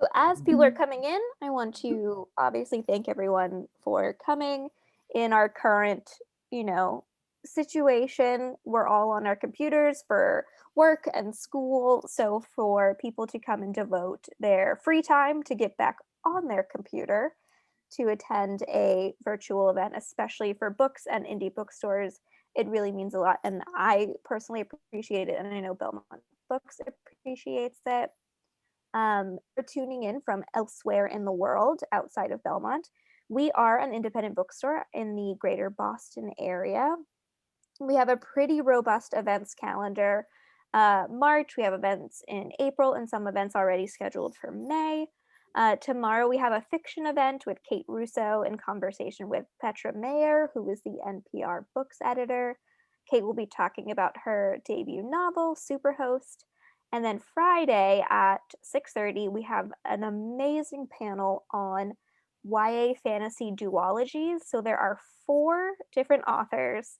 So as people are coming in, I want to obviously thank everyone for coming. In our current, you know, situation, we're all on our computers for work and school. So for people to come and devote their free time to get back on their computer to attend a virtual event, especially for books and indie bookstores, it really means a lot. And I personally appreciate it. And I know Belmont Books appreciates it. For tuning in from elsewhere in the world outside of Belmont. We are an independent bookstore in the greater Boston area. We have a pretty robust events calendar. March, we have events in April and some events already scheduled for May. Tomorrow, we have a fiction event with Kate Russo in conversation with Petra Mayer, who is the NPR Books editor. Kate will be talking about her debut novel, Superhost. And then Friday at 6:30, we have an amazing panel on YA fantasy duologies. So there are 4 different authors,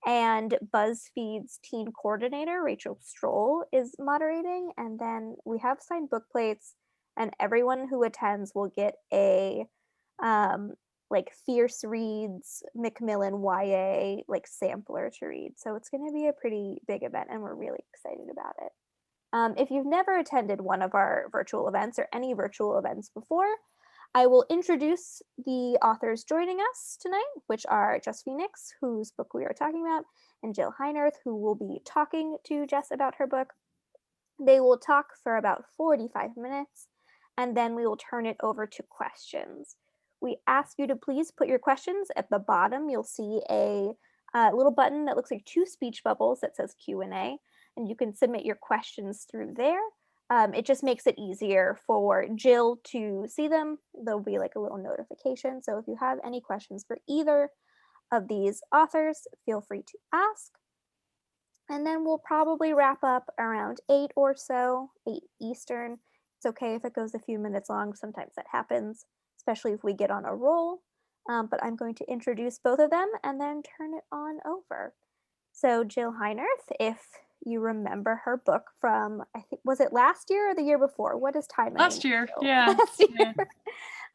and BuzzFeed's teen coordinator, Rachel Stroll, is moderating. And then we have signed book plates, and everyone who attends will get a like Fierce Reads Macmillan YA like sampler to read. So it's going to be a pretty big event, and we're really excited about it. If you've never attended one of our virtual events or any virtual events before, I will introduce the authors joining us tonight, which are Jess Phoenix, whose book we are talking about, and Jill Heinerth, who will be talking to Jess about her book. They will talk for about 45 minutes, and then we will turn it over to questions. We ask you to please put your questions at the bottom. You'll see a little button that looks like 2 speech bubbles that says Q&A, and you can submit your questions through there. It just makes it easier for Jill to see them. There'll be like a little notification. So if you have any questions for either of these authors, feel free to ask. And then we'll probably wrap up around 8 or so, 8 Eastern. It's okay if it goes a few minutes long. Sometimes that happens, especially if we get on a roll. But I'm going to introduce both of them and then turn it on over. So Jill Heinerth, if you remember her book from, I think, was it last year or the year before? What is time? Last year, yeah. Last year.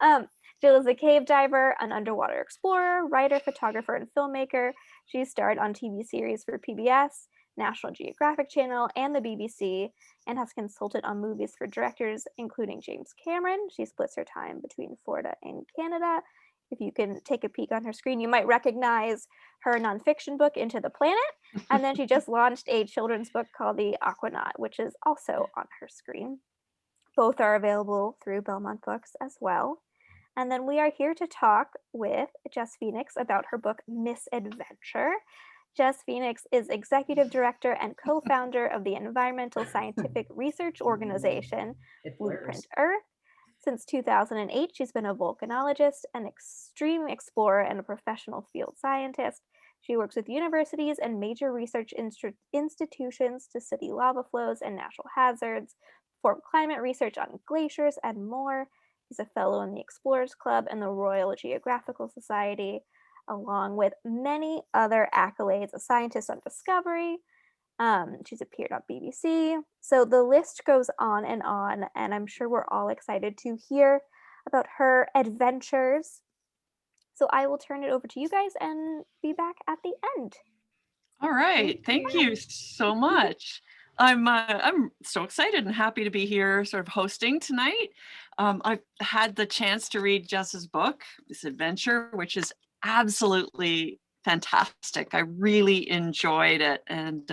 Yeah. Jill is a cave diver, an underwater explorer, writer, photographer, and filmmaker. She starred on TV series for PBS, National Geographic Channel, and the BBC, and has consulted on movies for directors, including James Cameron. She splits her time between Florida and Canada. If you can take a peek on her screen, you might recognize her nonfiction book, Into the Planet. And then she just launched a children's book called The Aquanaut, which is also on her screen. Both are available through Belmont Books as well. And then we are here to talk with Jess Phoenix about her book, Misadventure. Jess Phoenix is executive director and co-founder of the environmental scientific research organization, Blueprint Earth. Since 2008, she's been a volcanologist, an extreme explorer, and a professional field scientist. She works with universities and major research institutions to study lava flows and natural hazards, perform climate research on glaciers, and more. She's a fellow in the Explorers Club and the Royal Geographical Society, along with many other accolades, a scientist on Discovery. She's appeared on BBC. So the list goes on, and I'm sure we're all excited to hear about her adventures. So I will turn it over to you guys and be back at the end. All right. Thank you so much. I'm so excited and happy to be here sort of hosting tonight. I've had the chance to read Jess's book, Misadventure, which is absolutely fantastic. I really enjoyed it, and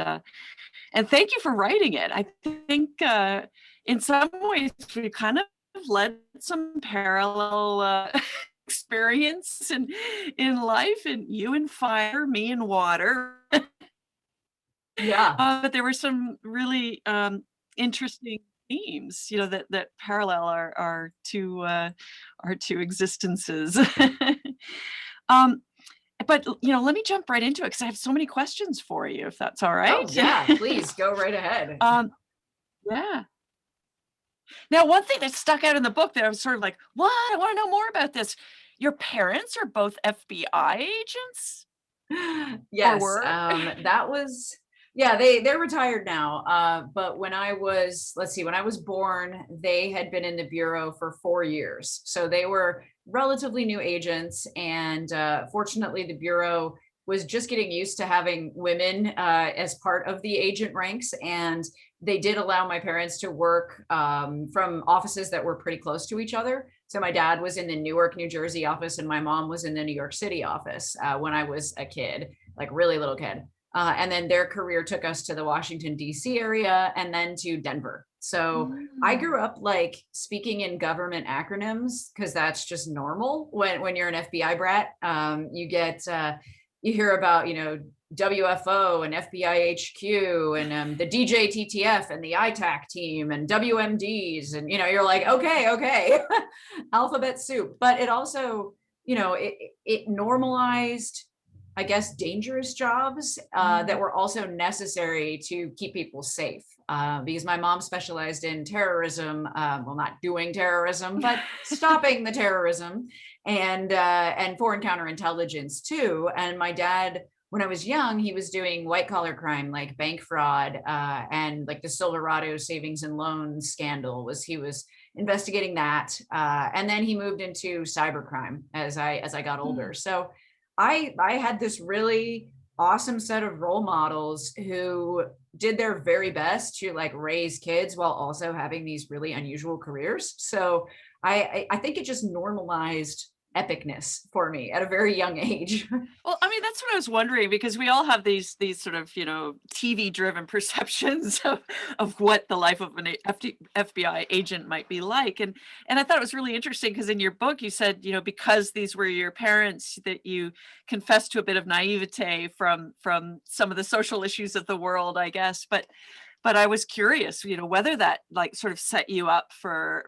thank you for writing it. I think in some ways we kind of led some parallel experience in life, and you in fire, me in water. Yeah. But there were some really interesting themes, that parallel our two existences. But let me jump right into it because I have so many questions for you, if that's all right. Oh yeah, please go right ahead. Yeah. Now, one thing that stuck out in the book that I was sort of like, what? I want to know more about this. Your parents are both FBI agents? Yes, Or were? that was Yeah, they're retired now. But when I was, let's see, when I was born, they had been in the bureau for 4 years. So they were relatively new agents, and fortunately, the bureau was just getting used to having women as part of the agent ranks, and they did allow my parents to work from offices that were pretty close to each other. So my dad was in the Newark, New Jersey office, and my mom was in the New York City office when I was a kid, like really little kid. And then their career took us to the Washington, D.C. area and then to Denver. So I Mm. grew up like speaking in government acronyms because that's just normal when you're an FBI brat. You hear about, WFO and FBI HQ and the DJTTF and the ITAC team and WMDs. And, you're like, okay, alphabet soup. But it also, it normalized, I guess, dangerous jobs that were also necessary to keep people safe. Because my mom specialized in terrorism, well, not doing terrorism, but stopping the terrorism and foreign counterintelligence too. And my dad, when I was young, he was doing white collar crime like bank fraud and like the Silverado savings and loans scandal. He was investigating that, and then he moved into cybercrime as I got older. So I had this really awesome set of role models who did their very best to like raise kids while also having these really unusual careers. So I think it just normalized epicness for me at a very young age. Well, I mean, that's what I was wondering, because we all have these sort of, TV driven perceptions of what the life of an FBI agent might be like. And I thought it was really interesting because in your book you said, because these were your parents, that you confessed to a bit of naivete from some of the social issues of the world, I guess. But I was curious, whether that like sort of set you up for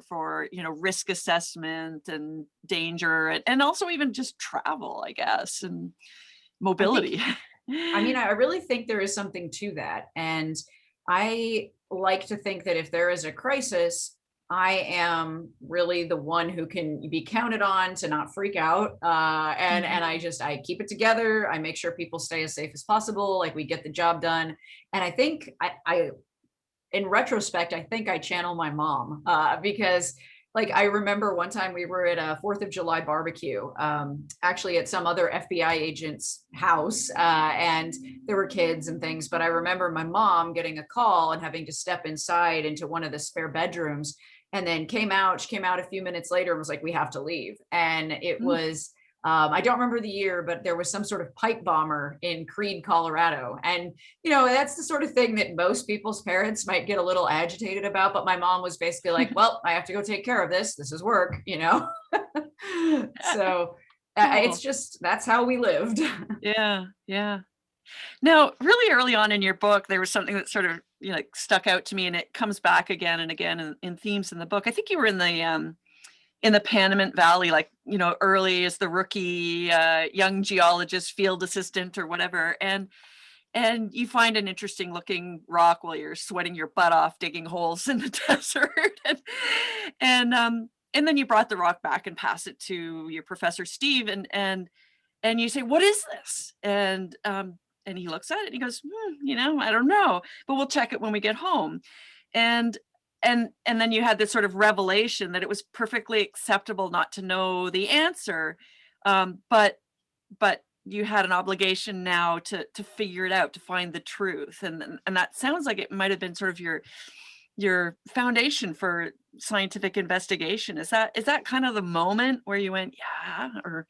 risk assessment and danger and also even just travel, I guess, and I think mobility. I really think there is something to that. And I like to think that if there is a crisis, I am really the one who can be counted on to not freak out. And I keep it together. I make sure people stay as safe as possible. Like we get the job done. And I think I in retrospect, I think I channel my mom because like I remember one time we were at a 4th of July barbecue, actually at some other FBI agent's house, and there were kids and things. But I remember my mom getting a call and having to step inside into one of the spare bedrooms, and then she came out a few minutes later and was like, "We have to leave." And it Mm. was I don't remember the year, but there was some sort of pipe bomber in Creede, Colorado. And, that's the sort of thing that most people's parents might get a little agitated about. But my mom was basically like, well, I have to go take care of this. This is work, So it's Cool. just, that's how we lived. Yeah, yeah. Now, really early on in your book, there was something that sort of like stuck out to me, and it comes back again and again in themes in the book. I think you were in the Panamint Valley, like, early as the rookie young geologist, field assistant or whatever. And you find an interesting looking rock while you're sweating your butt off, digging holes in the desert. And then you brought the rock back and passed it to your professor, Steve. And you say, "What is this?" And he looks at it and he goes, "I don't know, but we'll check it when we get home." And and then you had this sort of revelation that it was perfectly acceptable not to know the answer, but you had an obligation now to figure it out, to find the truth, and that sounds like it might have been sort of your foundation for scientific investigation. Is that kind of the moment where you went, yeah, or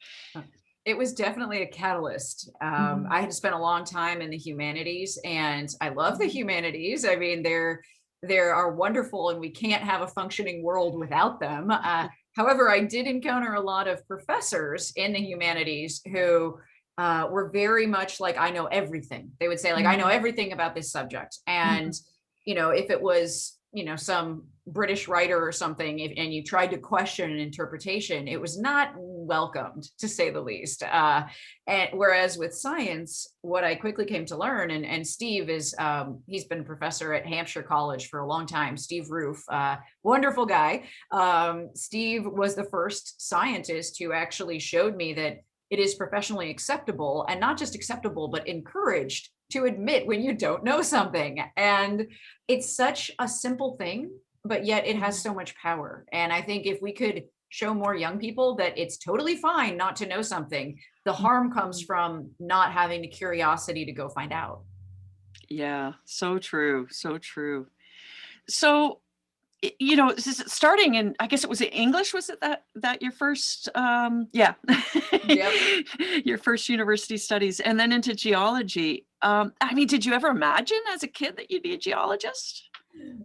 It was definitely a catalyst. Mhm. I had spent a long time in the humanities, and I love the humanities. I mean, they are wonderful, and we can't have a functioning world without them. However, I did encounter a lot of professors in the humanities who were very much like, I know everything. They would say, like, I know Mhm. everything about this subject. And, Mhm. if it was, some British writer or something, and you tried to question an interpretation, it was not welcomed, to say the least. And whereas with science, what I quickly came to learn, and Steve is, he's been a professor at Hampshire College for a long time, Steve Roof, wonderful guy. Steve was the first scientist who actually showed me that it is professionally acceptable, and not just acceptable, but encouraged to admit when you don't know something. And it's such a simple thing, but yet it has so much power. And I think if we could show more young people that it's totally fine not to know something, the harm comes from not having the curiosity to go find out. Yeah, so true, so true. So, you know, starting in, I guess it was in English, was it that your first, yeah, Yep. your first university studies, and then into geology. I mean, did you ever imagine as a kid that you'd be a geologist?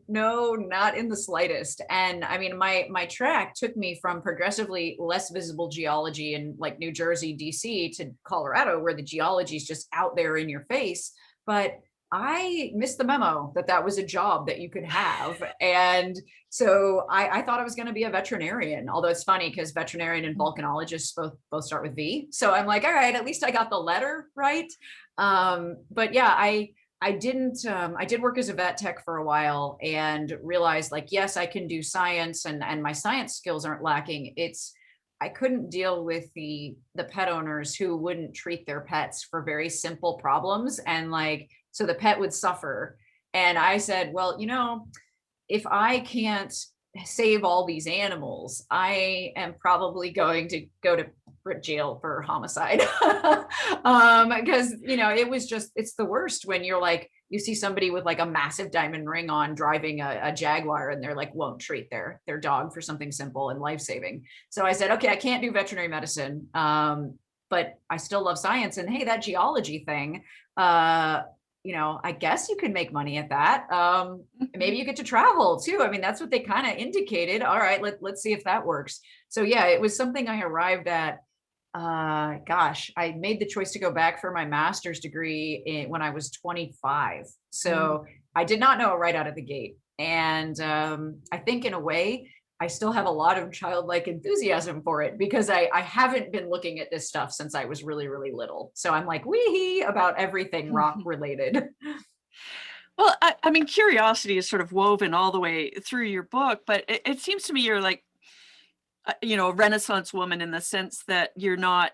No, not in the slightest. And I mean, my track took me from progressively less visible geology in like New Jersey, DC to Colorado, where the geology is just out there in your face. But I missed the memo that that was a job that you could have. And so I thought I was going to be a veterinarian, although it's funny because veterinarian and volcanologist both start with V. So I'm like, all right, at least I got the letter right. But yeah, I did work as a vet tech for a while and realized like, yes, I can do science and my science skills aren't lacking. It's, I couldn't deal with the pet owners who wouldn't treat their pets for very simple problems. And like, so the pet would suffer. And I said, well, you know, if I can't save all these animals, I am probably going to go to jail for homicide. Because, you know, it was just, it's the worst when you're like, you see somebody with like a massive diamond ring on driving a Jaguar and they're like, won't treat their dog for something simple and life-saving. So I said, okay, I can't do veterinary medicine. But I still love science. And hey, that geology thing, you know, I guess you could make money at that. Maybe you get to travel too. I mean, that's what they kind of indicated. All right, let's see if that works. So yeah, it was something I arrived at. Gosh, I made the choice to go back for my master's degree when I was 25. So I did not know it right out of the gate. And I think in a way, I still have a lot of childlike enthusiasm for it because I haven't been looking at this stuff since I was really, really little. So I'm like, wee about everything rock related. Well, I mean, curiosity is sort of woven all the way through your book, but it seems to me you're like, you know, a Renaissance woman in the sense that you're not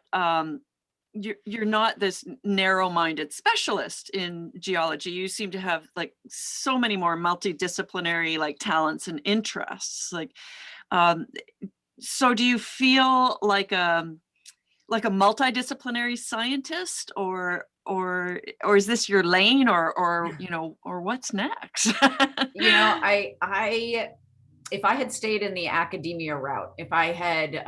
this narrow-minded specialist in geology. You seem to have like so many more multidisciplinary like talents and interests. Like, so do you feel like a multidisciplinary scientist, or is this your lane, or you know, or what's next? You know, I if I had stayed in the academia route, if I had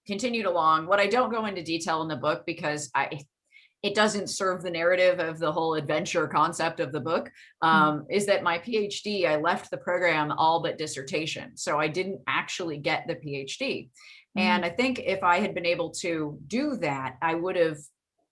continued along, what I don't go into detail in the book because it doesn't serve the narrative of the whole adventure concept of the book, is that my PhD, I left the program all but dissertation. So I didn't actually get the PhD. And I think if I had been able to do that, I would have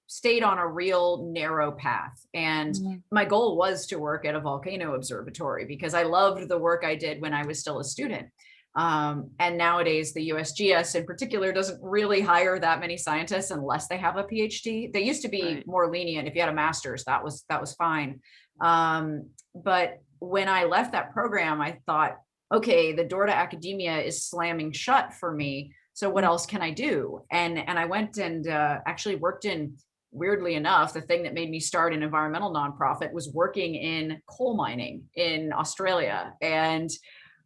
stayed on a real narrow path. And my goal was to work at a volcano observatory because I loved the work I did when I was still a student. And nowadays the USGS in particular doesn't really hire that many scientists unless they have a PhD. They used to be more lenient. If you had a master's, that was fine. But when I left that program, I thought, okay, the door to academia is slamming shut for me. So what else can I do? And I went and actually worked in, weirdly enough, the thing that made me start an environmental nonprofit was working in coal mining in Australia. And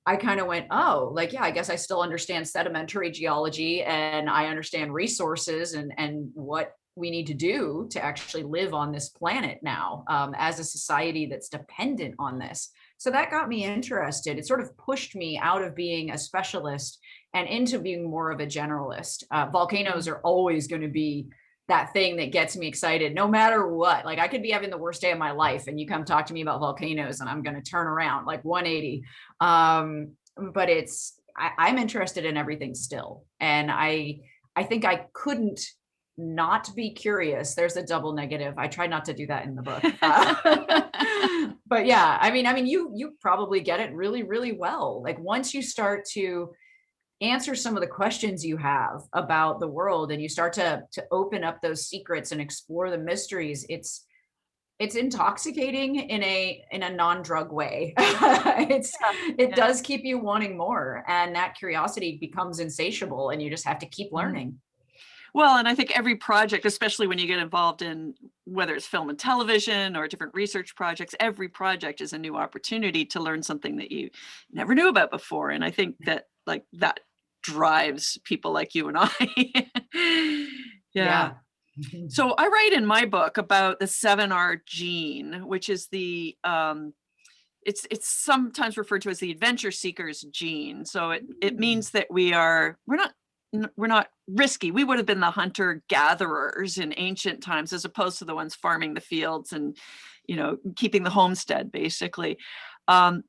I kind of went, oh, like, yeah, I guess I still understand sedimentary geology and I understand resources and what we need to do to actually live on this planet now as a society that's dependent on this. So that got me interested. It sort of pushed me out of being a specialist and into being more of a generalist. Volcanoes are always going to be that thing that gets me excited no matter what. Like I could be having the worst day of my life and you come talk to me about volcanoes and I'm going to turn around like 180. But I'm interested in everything still. And I think I couldn't not be curious. There's a double negative. I try not to do that in the book. But yeah, I mean, you probably get it really, really well. Like once you start to answer some of the questions you have about the world and you start to open up those secrets and explore the mysteries, it's intoxicating in a non-drug way. It does keep you wanting more, and that curiosity becomes insatiable and you just have to keep learning. Well, and I think every project, especially when you get involved in whether it's film and television or different research projects, every project is a new opportunity to learn something that you never knew about before. And I think that like that drives people like you and I. Yeah. So I write in my book about the 7R gene, which is the it's sometimes referred to as the adventure seeker's gene. So it means that we're not risky. We would have been the hunter gatherers in ancient times, as opposed to the ones farming the fields and, keeping the homestead basically. And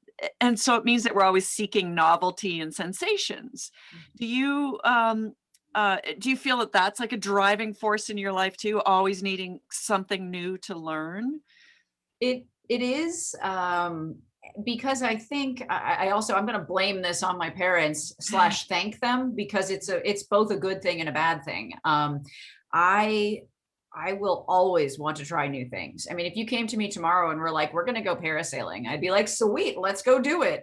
so it means that we're always seeking novelty and sensations. Do you feel that that's like a driving force in your life too? Always needing something new to learn? It is, because I think I'm going to blame this on my parents / thank them, because it's both a good thing and a bad thing. I will always want to try new things. I mean, if you came to me tomorrow and we're like, we're going to go parasailing, I'd be like, sweet, let's go do it.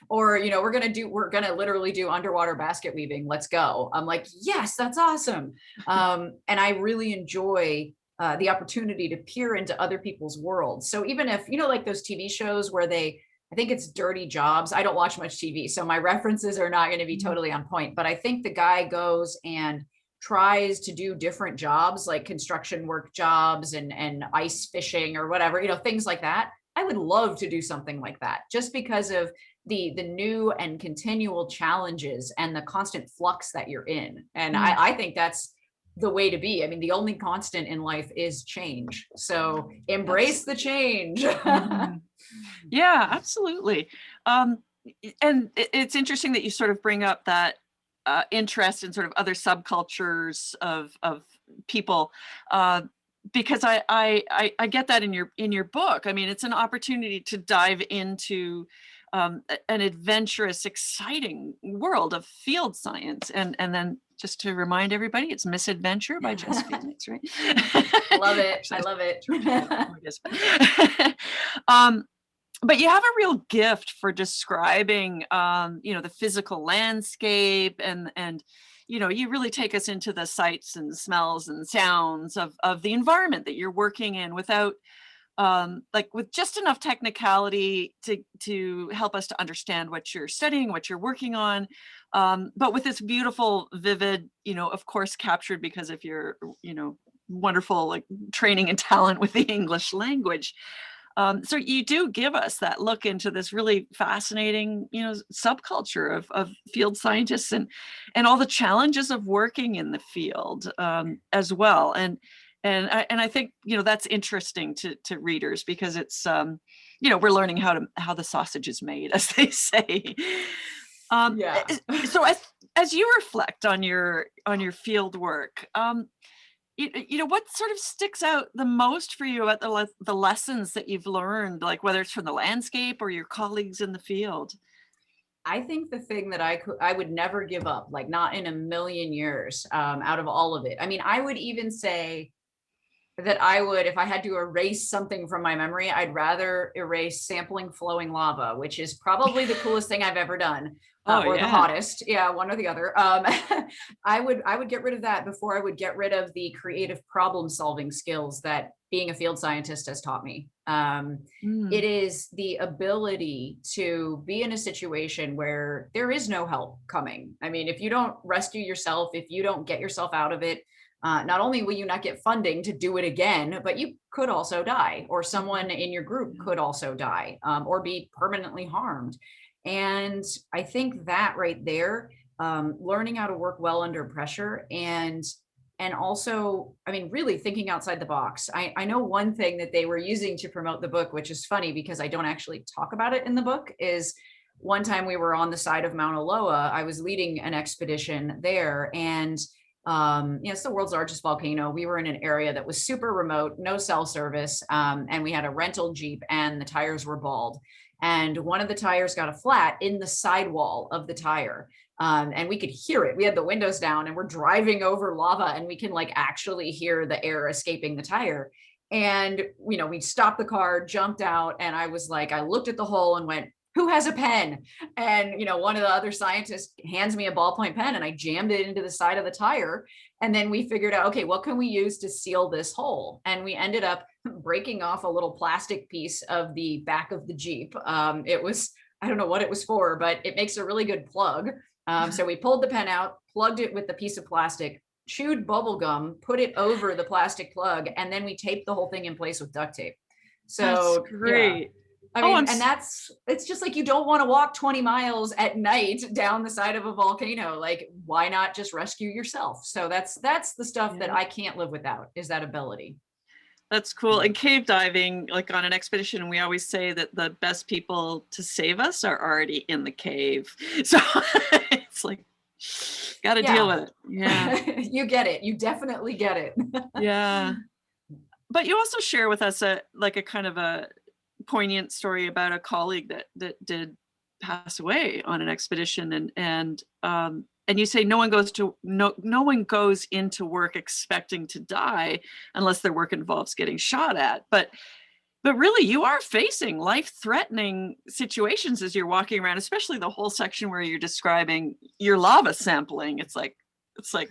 Or, we're going to literally do underwater basket weaving. Let's go. I'm like, yes, that's awesome. And I really enjoy the opportunity to peer into other people's worlds. So even if, like those TV shows where I think it's Dirty Jobs. I don't watch much TV, so my references are not going to be totally on point, but I think the guy goes and tries to do different jobs, like construction work jobs and ice fishing or whatever, things like that. I would love to do something like that, just because of the new and continual challenges and the constant flux that you're in. And I think that's the way to be. I mean, the only constant in life is change. So embrace the change. Yeah, absolutely. And it's interesting that you sort of bring up that interest in sort of other subcultures of people, because I get that in your book. I mean, it's an opportunity to dive into an adventurous, exciting world of field science, and then just to remind everybody, it's Misadventure by Jess Phoenix, right? Love it. I love it. But you have a real gift for describing, the physical landscape, and you really take us into the sights and smells and sounds of the environment that you're working in, without with just enough technicality to help us to understand what you're studying, what you're working on, but with this beautiful, vivid, of course, captured because of your, wonderful like training and talent with the English language. So you do give us that look into this really fascinating, subculture of field scientists and all the challenges of working in the field, as well. And I think, that's interesting to readers, because it's, we're learning how the sausage is made, as they say. Yeah. So as you reflect on your field work, what sort of sticks out the most for you about the lessons that you've learned, like whether it's from the landscape or your colleagues in the field? I think the thing that I would never give up, like not in a million years, out of all of it. I mean, I would even say that if I had to erase something from my memory, I'd rather erase sampling flowing lava, which is probably the coolest thing I've ever done. Or the hottest. Yeah, one or the other. I would get rid of that before I would get rid of the creative problem solving skills that being a field scientist has taught me. It is the ability to be in a situation where there is no help coming. I mean, if you don't rescue yourself, if you don't get yourself out of it, not only will you not get funding to do it again, but you could also die, or someone in your group could also die, or be permanently harmed. And I think that right there, learning how to work well under pressure, and also, I mean, really thinking outside the box. I know one thing that they were using to promote the book, which is funny because I don't actually talk about it in the book, is one time we were on the side of Mauna Loa. I was leading an expedition there, and it's the world's largest volcano. We were in an area that was super remote, no cell service, and we had a rental Jeep, and the tires were bald. And one of the tires got a flat in the sidewall of the tire. And we could hear it. We had the windows down, and we're driving over lava, and we can like actually hear the air escaping the tire. And, we stopped the car, jumped out, and I was like, I looked at the hole and went, who has a pen? And, one of the other scientists hands me a ballpoint pen, and I jammed it into the side of the tire. And then we figured out, okay, what can we use to seal this hole? And we ended up breaking off a little plastic piece of the back of the Jeep. It was, I don't know what it was for, but it makes a really good plug. So we pulled the pen out, plugged it with the piece of plastic, chewed bubble gum, put it over the plastic plug, and then we taped the whole thing in place with duct tape. So that's great. Yeah. I mean, it's just like, you don't want to walk 20 miles at night down the side of a volcano. Like, why not just rescue yourself? So that's the stuff that I can't live without, is that ability. That's cool. And cave diving, like on an expedition, we always say that the best people to save us are already in the cave. So it's like, got to deal with it. Yeah. You get it. You definitely get it. Yeah. But you also share with us a kind of a poignant story about a colleague that did pass away on an expedition, and you say no one goes into work expecting to die unless their work involves getting shot at. But really, you are facing life-threatening situations as you're walking around, especially the whole section where you're describing your lava sampling. It's like,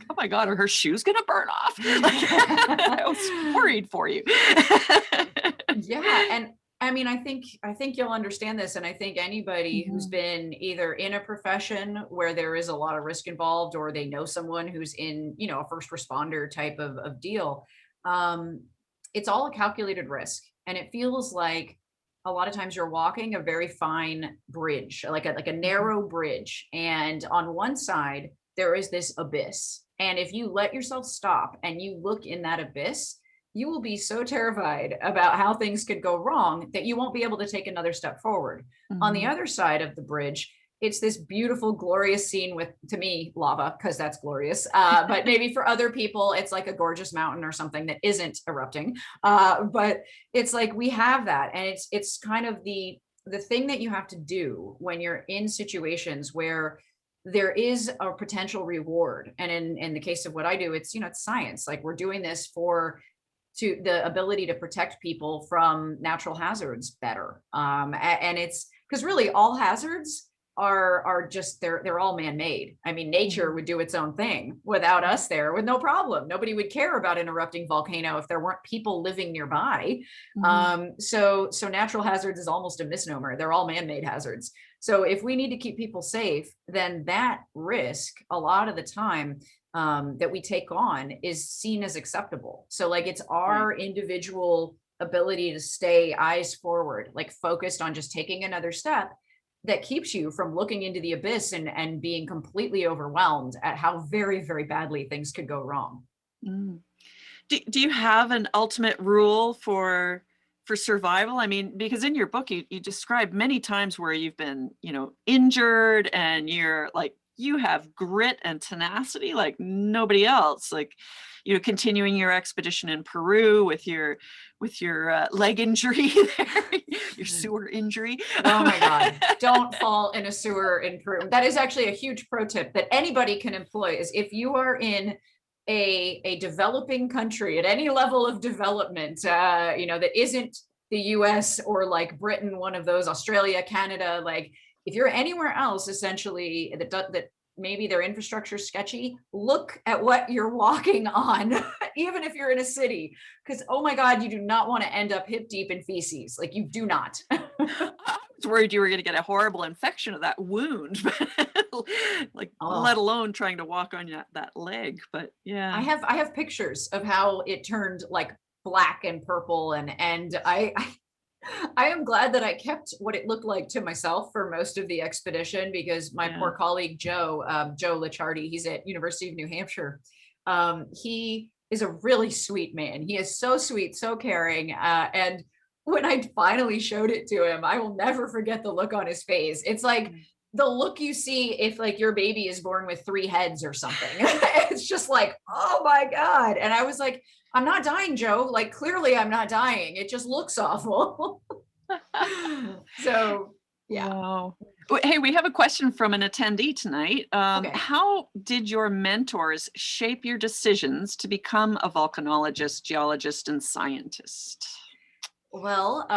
oh my God, are her shoes gonna burn off? I was worried for you. Yeah, and I mean, I think you'll understand this, and I think anybody who's been either in a profession where there is a lot of risk involved, or they know someone who's in, a first responder type of deal, it's all a calculated risk, and it feels like a lot of times you're walking a very fine bridge, like a narrow bridge, and on one side there is this abyss, and if you let yourself stop and you look in that abyss, you will be so terrified about how things could go wrong that you won't be able to take another step forward. On the other side of the bridge, it's this beautiful, glorious scene with, to me, lava, because that's glorious. But maybe for other people, it's like a gorgeous mountain or something that isn't erupting. But it's like, we have that. And it's kind of the thing that you have to do when you're in situations where there is a potential reward. And in the case of what I do, it's, it's science. Like, we're doing this to the ability to protect people from natural hazards better. And it's because really all hazards are just, they're all man-made. I mean, nature would do its own thing without us there with no problem. Nobody would care about an erupting volcano if there weren't people living nearby. So natural hazards is almost a misnomer. They're all man-made hazards. So if we need to keep people safe, then that risk, a lot of the time, that we take on is seen as acceptable. So like, it's our individual ability to stay eyes forward, like focused on just taking another step, that keeps you from looking into the abyss and being completely overwhelmed at how very, very badly things could go wrong. Do you have an ultimate rule for survival? I mean, because in your book, you describe many times where you've been, injured, and you're like, you have grit and tenacity like nobody else. Like, continuing your expedition in Peru with your leg injury there, your sewer injury. Oh my God, don't fall in a sewer in Peru. That is actually a huge pro tip that anybody can employ, is if you are in a developing country at any level of development, that isn't the US or like Britain, one of those, Australia, Canada, like if you're anywhere else, essentially, that maybe their infrastructure is sketchy, look at what you're walking on, even if you're in a city, because, oh my God, you do not want to end up hip deep in feces. Like, you do not. I was worried you were going to get a horrible infection of that wound, like, let alone trying to walk on that leg. But yeah, I have pictures of how it turned like black and purple, and I am glad that I kept what it looked like to myself for most of the expedition, because my poor colleague, Joe Licciardi, he's at University of New Hampshire. He is a really sweet man. He is so sweet, so caring. And when I finally showed it to him, I will never forget the look on his face. It's like the look you see if like your baby is born with 3 heads or something. It's just like, oh my God. And I was like, I'm not dying, Joe. Like, clearly I'm not dying. It just looks awful. So, yeah. Wow. Hey, we have a question from an attendee tonight. Okay. How did your mentors shape your decisions to become a volcanologist, geologist, and scientist? Well,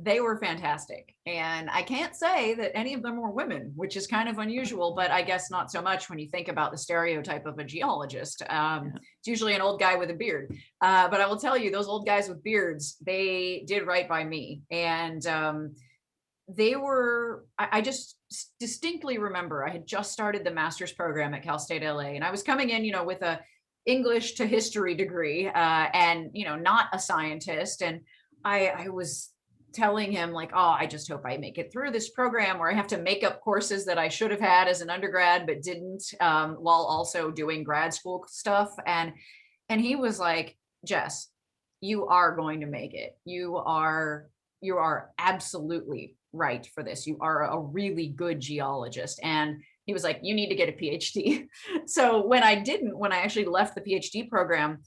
they were fantastic. And I can't say that any of them were women, which is kind of unusual, but I guess not so much when you think about the stereotype of a geologist. It's usually an old guy with a beard. But I will tell you, those old guys with beards, they did right by me. And I just distinctly remember I had just started the master's program at Cal State LA, and I was coming in, with a English to history degree, and, not a scientist. And I was telling him like, oh, I just hope I make it through this program where I have to make up courses that I should have had as an undergrad, but didn't, while also doing grad school stuff. And he was like, Jess, you are going to make it. You are absolutely right for this. You are a really good geologist. And he was like, you need to get a PhD. So when I actually left the PhD program,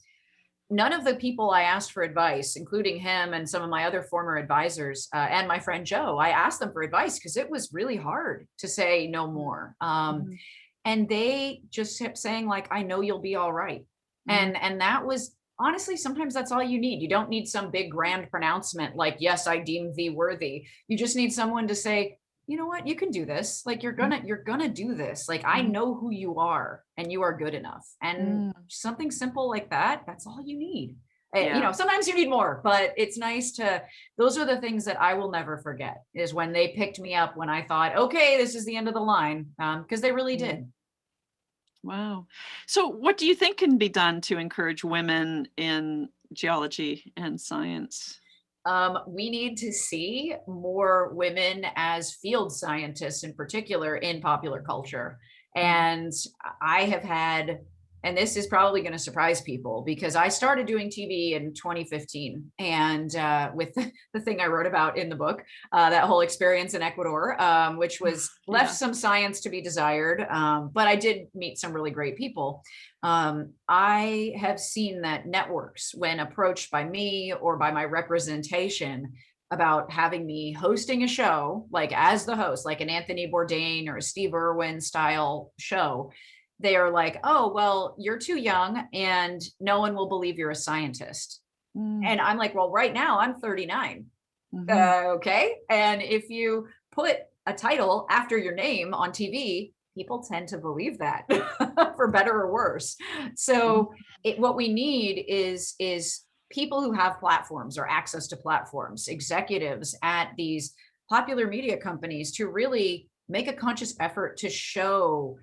none of the people I asked for advice, including him and some of my other former advisors, and my friend Joe, I asked them for advice because it was really hard to say no more. And they just kept saying like, I know you'll be all right. And that was honestly, sometimes that's all you need. You don't need some big grand pronouncement like, yes, I deem thee worthy. You just need someone to say, you know what, you can do this. Like you're gonna do this. Like I know who you are and you are good enough. And something simple like that, that's all you need. Yeah. Sometimes you need more, but it's nice those are the things that I will never forget, is when they picked me up when I thought, okay, this is the end of the line. Because they really did. Wow. So what do you think can be done to encourage women in geology and science? We need to see more women as field scientists, in particular in popular culture. And I have had, and this is probably going to surprise people, because I started doing TV in 2015, and with the thing I wrote about in the book, that whole experience in Ecuador, which was left some science to be desired, but I did meet some really great people. I have seen that networks, when approached by me or by my representation about having me hosting a show, like as the host, like an Anthony Bourdain or a Steve Irwin style show, they are like, oh, well, you're too young and no one will believe you're a scientist. And I'm like, well, right now I'm 39. Okay. And if you put a title after your name on TV, people tend to believe that for better or worse. So what we need is people who have platforms or access to platforms, executives at these popular media companies, to really make a conscious effort to show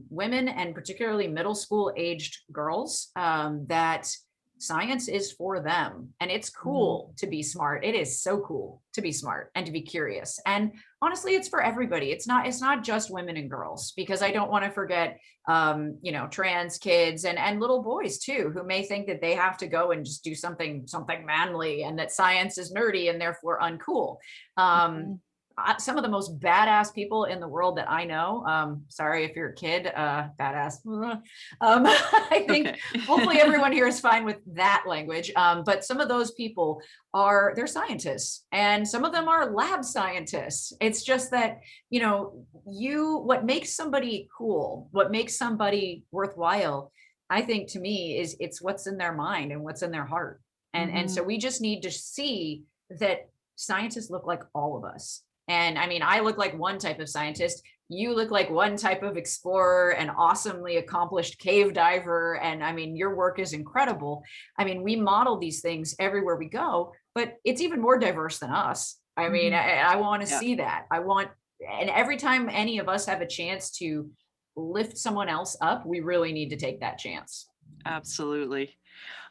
women, and particularly middle school aged girls, that science is for them. And it's cool to be smart. It is so cool to be smart and to be curious. And honestly, it's for everybody. It's not just women and girls, because I don't want to forget, trans kids and little boys too, who may think that they have to go and just do something manly, and that science is nerdy and therefore uncool. Some of the most badass people in the world that I know, sorry if you're a kid, badass. I think hopefully everyone here is fine with that language. But some of those people they're scientists, and some of them are lab scientists. It's just that, what makes somebody cool, what makes somebody worthwhile, I think to me is it's what's in their mind and what's in their heart. And so we just need to see that scientists look like all of us. And I mean, I look like one type of scientist. You look like one type of explorer, an awesomely accomplished cave diver. And I mean, your work is incredible. I mean, we model these things everywhere we go, but it's even more diverse than us. I mean, I want to see that. And every time any of us have a chance to lift someone else up, we really need to take that chance. Absolutely.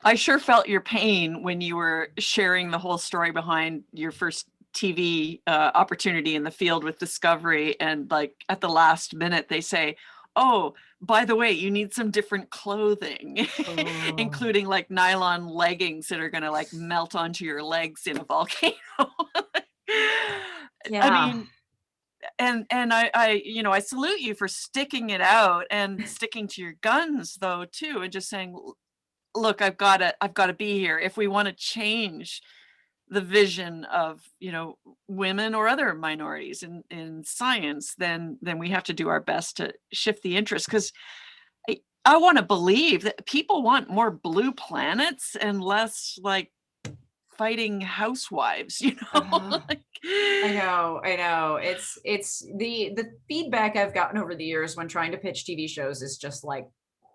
I sure felt your pain when you were sharing the whole story behind your first TV opportunity in the field with Discovery, and like at the last minute they say, oh, by the way, you need some different clothing, including like nylon leggings that are going to like melt onto your legs in a volcano. I mean, and I salute you for sticking it out and sticking to your guns though too, and just saying, look, I've got to be here if we want to change the vision of, women or other minorities in science. Then we have to do our best to shift the interest, because I want to believe that people want more blue planets and less like fighting housewives, you know? Like, I know. It's the feedback I've gotten over the years when trying to pitch TV shows is just like,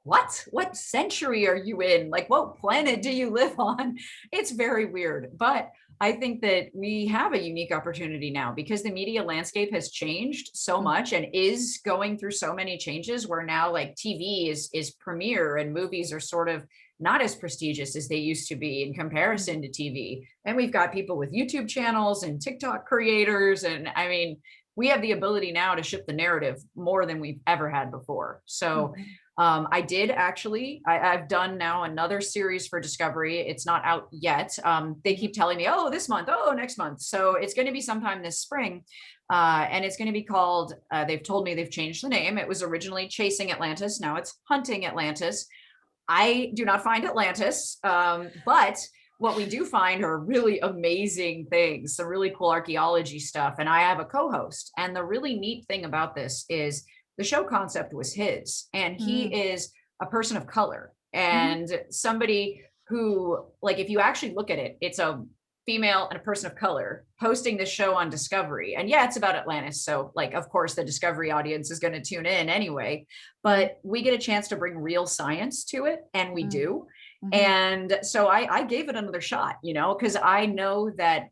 what century are you in? Like, what planet do you live on? It's very weird. But I think that we have a unique opportunity now because the media landscape has changed so much and is going through so many changes where now like TV is premier and movies are sort of not as prestigious as they used to be in comparison to TV. And we've got people with YouTube channels and TikTok creators. And I mean, we have the ability now to shift the narrative more than we've ever had before. So I did actually, I've done now another series for Discovery. It's not out yet. They keep telling me, oh, this month, oh, next month. So it's going to be sometime this spring. And it's going to be called, they've told me they've changed the name. It was originally Chasing Atlantis. Now it's Hunting Atlantis. I do not find Atlantis, but what we do find are really amazing things, some really cool archaeology stuff. And I have a co-host. And the really neat thing about this is the show concept was his, and he is a person of color and somebody who, like, if you actually look at it, it's a female and a person of color hosting this show on Discovery. And yeah, it's about Atlantis. So like, of course, the Discovery audience is going to tune in anyway, but we get a chance to bring real science to it. And we do. And so I gave it another shot, you know, because I know that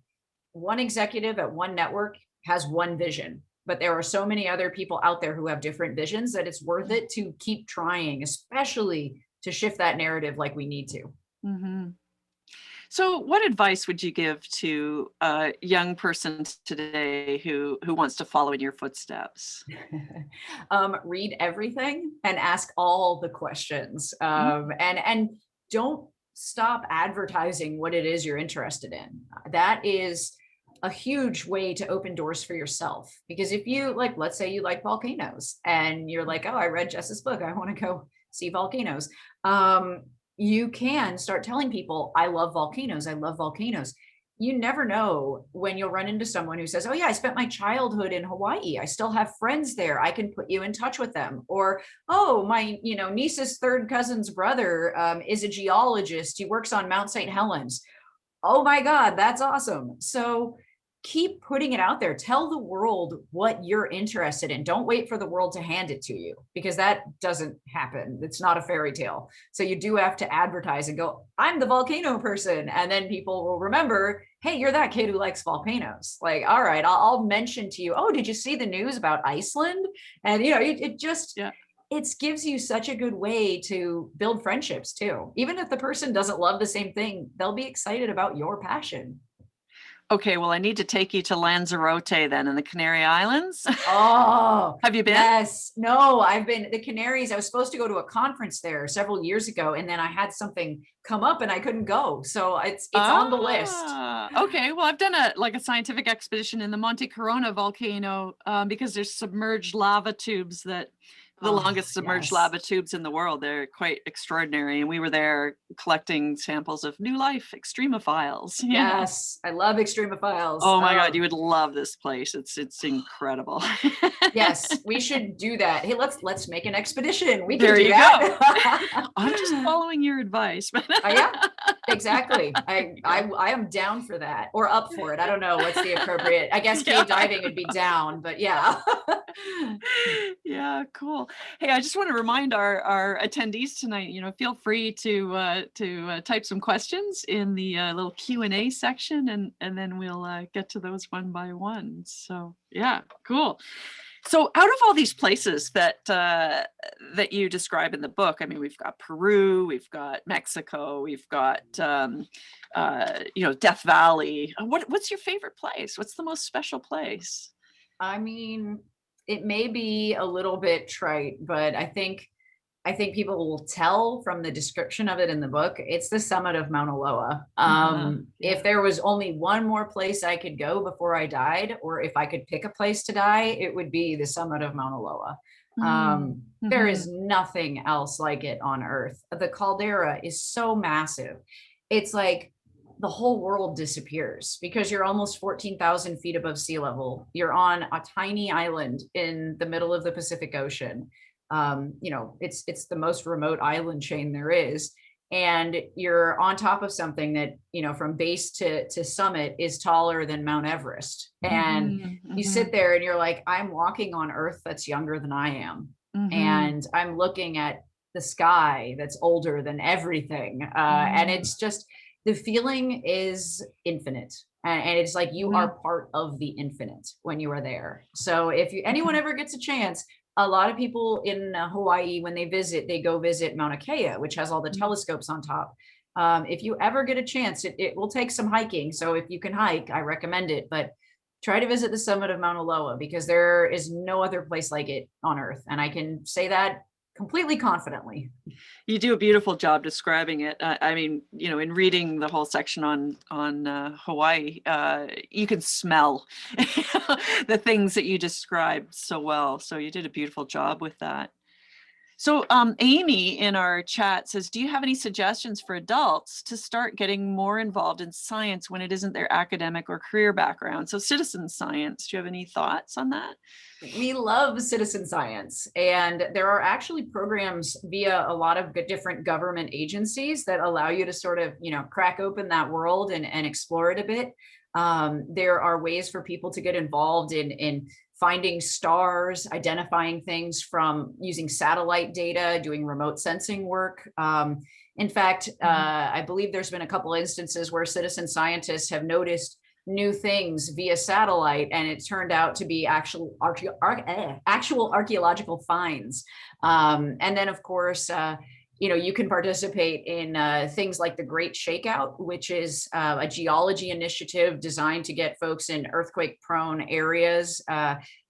one executive at one network has one vision, but there are so many other people out there who have different visions that it's worth it to keep trying, especially to shift that narrative like we need to. So what advice would you give to a young person today who wants to follow in your footsteps? Read everything and ask all the questions, and don't stop advertising what it is you're interested in. That is a huge way to open doors for yourself. Because if you like, let's say you like volcanoes and you're like, oh, I read Jess's book, I want to go see volcanoes. You can start telling people, I love volcanoes. I love volcanoes. You never know when you'll run into someone who says, oh yeah, I spent my childhood in Hawaii. I still have friends there. I can put you in touch with them. Or, oh, my, niece's third cousin's brother is a geologist. He works on Mount St. Helens. Oh my God, that's awesome. So keep putting it out there. Tell the world what you're interested in. Don't wait for the world to hand it to you, because that doesn't happen. It's not a fairy tale. So you do have to advertise and go, I'm the volcano person. And then people will remember, hey, you're that kid who likes volcanoes. Like, all right, I'll mention to you, oh, did you see the news about Iceland? And, it just, it gives you such a good way to build friendships too. Even if the person doesn't love the same thing, they'll be excited about your passion. Okay, well, I need to take you to Lanzarote then in the Canary Islands. Oh, have you been? Yes. No, I've been. The Canaries, I was supposed to go to a conference there several years ago, and then I had something come up and I couldn't go. So it's on the list. Okay, well, I've done a scientific expedition in the Monte Corona volcano because there's submerged lava tubes that the longest submerged lava tubes in the world. They're quite extraordinary. And we were there collecting samples of new life extremophiles. Yes, I love extremophiles. Oh my God, you would love this place. It's incredible. Yes, we should do that. Hey, let's make an expedition. We can there do you that. Go. I'm just following your advice. Yeah, exactly. I am down for that, or up for it. I don't know what's the appropriate. I guess cave diving would be down, but yeah. Yeah, cool. Hey, I just want to remind our attendees tonight, feel free to type some questions in the little Q&A section, and then we'll get to those one by one. So yeah, cool. So out of all these places that you describe in the book, I mean, we've got Peru, we've got Mexico, we've got Death Valley. What's your favorite place? What's the most special place? I mean, it may be a little bit trite, but I think people will tell from the description of it in the book, it's the summit of Mauna Loa. If there was only one more place I could go before I died, or if I could pick a place to die, it would be the summit of Mauna Loa. There is nothing else like it on Earth. The caldera is so massive. It's like the whole world disappears because you're almost 14,000 feet above sea level. You're on a tiny island in the middle of the Pacific Ocean. It's the most remote island chain there is. and you're on top of something that, from base to summit is taller than Mount Everest. And you sit there and you're like, I'm walking on Earth that's younger than I am. And I'm looking at the sky that's older than everything. And it's just, the feeling is infinite. And it's like you are part of the infinite when you are there. So if anyone ever gets a chance, a lot of people in Hawaii, when they visit, they go visit Mauna Kea, which has all the telescopes on top. If you ever get a chance, it will take some hiking. So if you can hike, I recommend it. But try to visit the summit of Mauna Loa, because there is no other place like it on Earth. And I can say that completely confidently. You do a beautiful job describing it. I mean, in reading the whole section on Hawaii, you can smell the things that you described so well. So you did a beautiful job with that. So Amy in our chat says, do you have any suggestions for adults to start getting more involved in science when it isn't their academic or career background? So citizen science, do you have any thoughts on that? We love citizen science, and there are actually programs via a lot of different government agencies that allow you to sort of, crack open that world and explore it a bit. There are ways for people to get involved in finding stars, identifying things from using satellite data, doing remote sensing work. In fact, I believe there's been a couple instances where citizen scientists have noticed new things via satellite, and it turned out to be actual archaeological finds. And then, of course, you can participate in things like the Great Shakeout, which is a geology initiative designed to get folks in earthquake-prone areas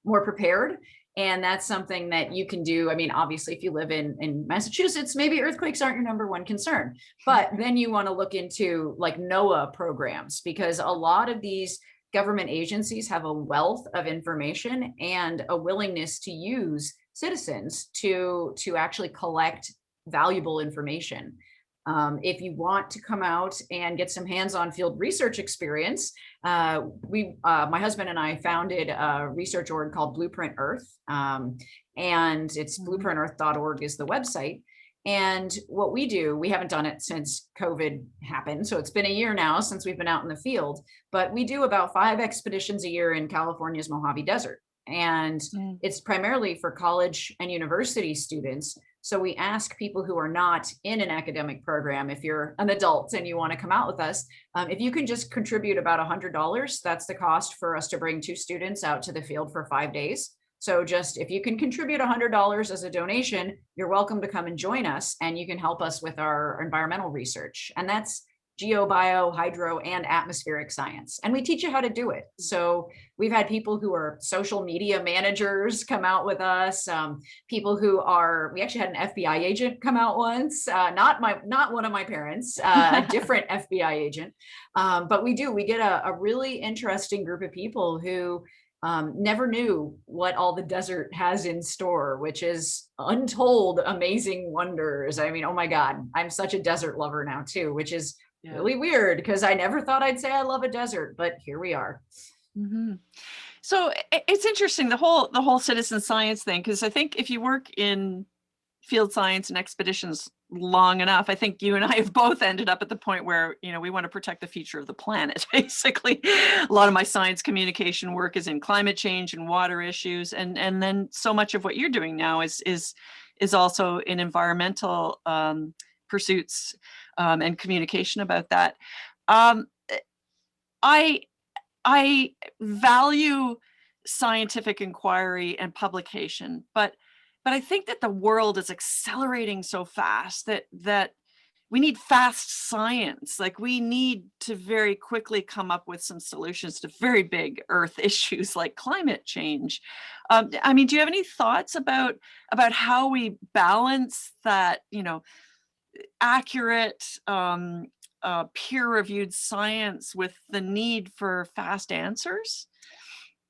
more prepared. And that's something that you can do. I mean, obviously, if you live in Massachusetts, maybe earthquakes aren't your number one concern. But then you want to look into like NOAA programs, because a lot of these government agencies have a wealth of information and a willingness to use citizens to actually collect valuable information. If you want to come out and get some hands-on field research experience, my husband and I founded a research org called Blueprint Earth, and it's blueprintearth.org is the website. And what we do, we haven't done it since COVID happened, so it's been a year now since we've been out in the field, but we do about 5 expeditions a year in California's Mojave Desert. And it's primarily for college and university students. So we ask people who are not in an academic program, if you're an adult and you want to come out with us, if you can just contribute about $100, that's the cost for us to bring 2 students out to the field for 5 days. So just if you can contribute $100 as a donation, you're welcome to come and join us, and you can help us with our environmental research. And that's geo, bio, hydro, and atmospheric science. And we teach you how to do it. So we've had people who are social media managers come out with us. People who we actually had an FBI agent come out once, not one of my parents, a different FBI agent. But we get a really interesting group of people who never knew what all the desert has in store, which is untold amazing wonders. I mean, oh my God, I'm such a desert lover now too, which is really weird, because I never thought I'd say I love a desert, but here we are. So it's interesting, the whole citizen science thing, because I think if you work in field science and expeditions long enough, I think you and I have both ended up at the point where, we want to protect the future of the planet. Basically, a lot of my science communication work is in climate change and water issues. And then so much of what you're doing now is also in environmental pursuits and communication about that. I value scientific inquiry and publication, but I think that the world is accelerating so fast that we need fast science. Like, we need to very quickly come up with some solutions to very big Earth issues like climate change. I mean, do you have any thoughts about how we balance that, accurate, peer-reviewed science with the need for fast answers?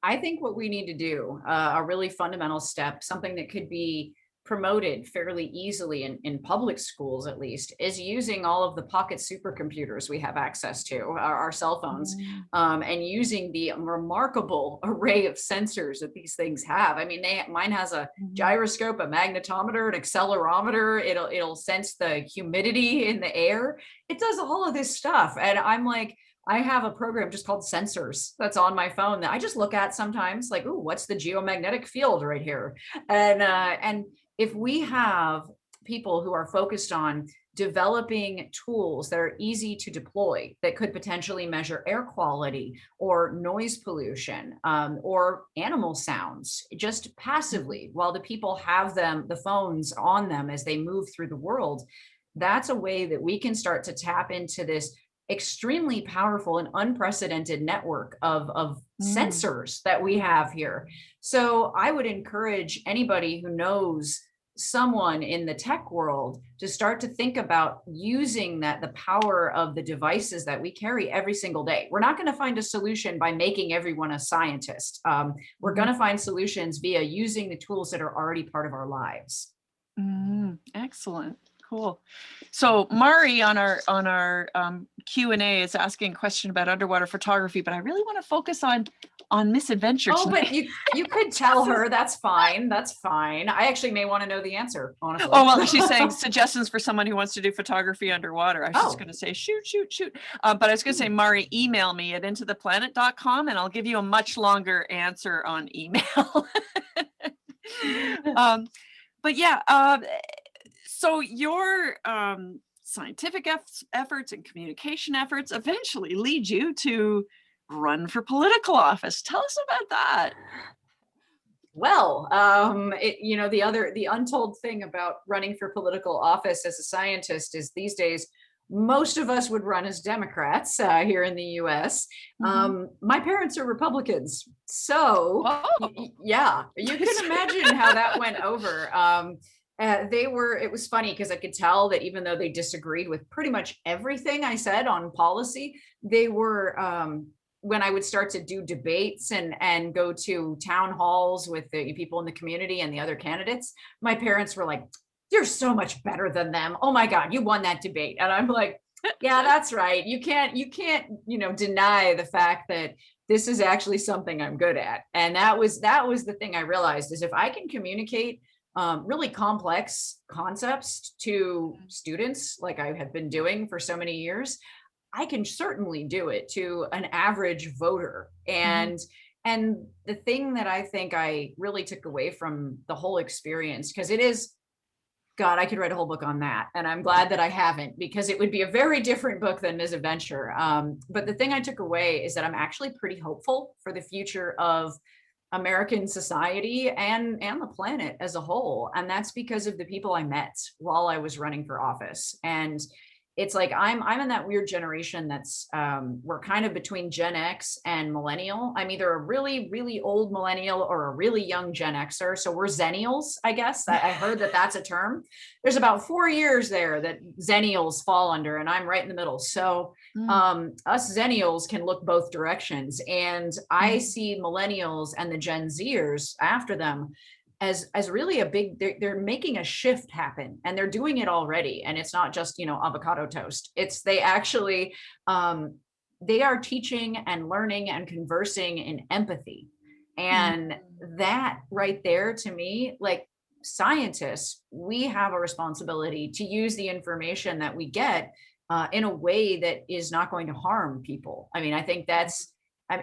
I think what we need to do, a really fundamental step, something that could be promoted fairly easily in public schools, at least, is using all of the pocket supercomputers we have access to, our cell phones, and using the remarkable array of sensors that these things have. I mean, mine has a gyroscope, a magnetometer, an accelerometer. It'll sense the humidity in the air. It does all of this stuff, and I'm like, I have a program just called Sensors that's on my phone that I just look at sometimes, like, ooh, what's the geomagnetic field right here? And if we have people who are focused on developing tools that are easy to deploy, that could potentially measure air quality or noise pollution, or animal sounds, just passively, while the people have the phones on them as they move through the world, that's a way that we can start to tap into this extremely powerful and unprecedented network of sensors that we have here. So I would encourage anybody who knows someone in the tech world to start to think about using the power of the devices that we carry every single day. We're not going to find a solution by making everyone a scientist. We're going to find solutions via using the tools that are already part of our lives. Excellent. Cool. So Mari on our Q&A is asking a question about underwater photography, but I really want to focus on Misadventure Oh, tonight. but you could tell her. That's fine. That's fine. I actually may want to know the answer, honestly. Oh, well, she's saying suggestions for someone who wants to do photography underwater. I was just going to say, shoot. But I was going to say, Mari, email me at intotheplanet.com and I'll give you a much longer answer on email. But yeah, so your scientific efforts and communication efforts eventually lead you to run for political office. Tell us about that. Well, the untold thing about running for political office as a scientist is these days, most of us would run as Democrats here in the US. My parents are Republicans. So yeah, you can imagine how that went over. It was funny because I could tell that even though they disagreed with pretty much everything I said on policy, they were, when I would start to do debates and go to town halls with the people in the community and the other candidates, my parents were like, "You're so much better than them. Oh my God, you won that debate." And I'm like, yeah, that's right. You can't, deny the fact that this is actually something I'm good at. And that was the thing I realized is if I can communicate really complex concepts to students, like I have been doing for so many years, I can certainly do it to an average voter. And the thing that I think I really took away from the whole experience, because it is, God, I could write a whole book on that. And I'm glad that I haven't, because it would be a very different book than Misadventure. But the thing I took away is that I'm actually pretty hopeful for the future of American society and the planet as a whole. And that's because of the people I met while I was running for office. And it's like I'm in that weird generation that's we're kind of between Gen X and millennial. I'm either a really, really old millennial or a really young Gen Xer. So we're Zennials, I guess. I heard that that's a term. There's about 4 years there that Zennials fall under, and I'm right in the middle. So us Zennials can look both directions. And I see millennials and the Gen Zers after them as really a big, they're making a shift happen, and they're doing it already. And it's not just, avocado toast. They actually, they are teaching and learning and conversing in empathy. And that right there, to me, like scientists, we have a responsibility to use the information that we get in a way that is not going to harm people. I mean, I think that's,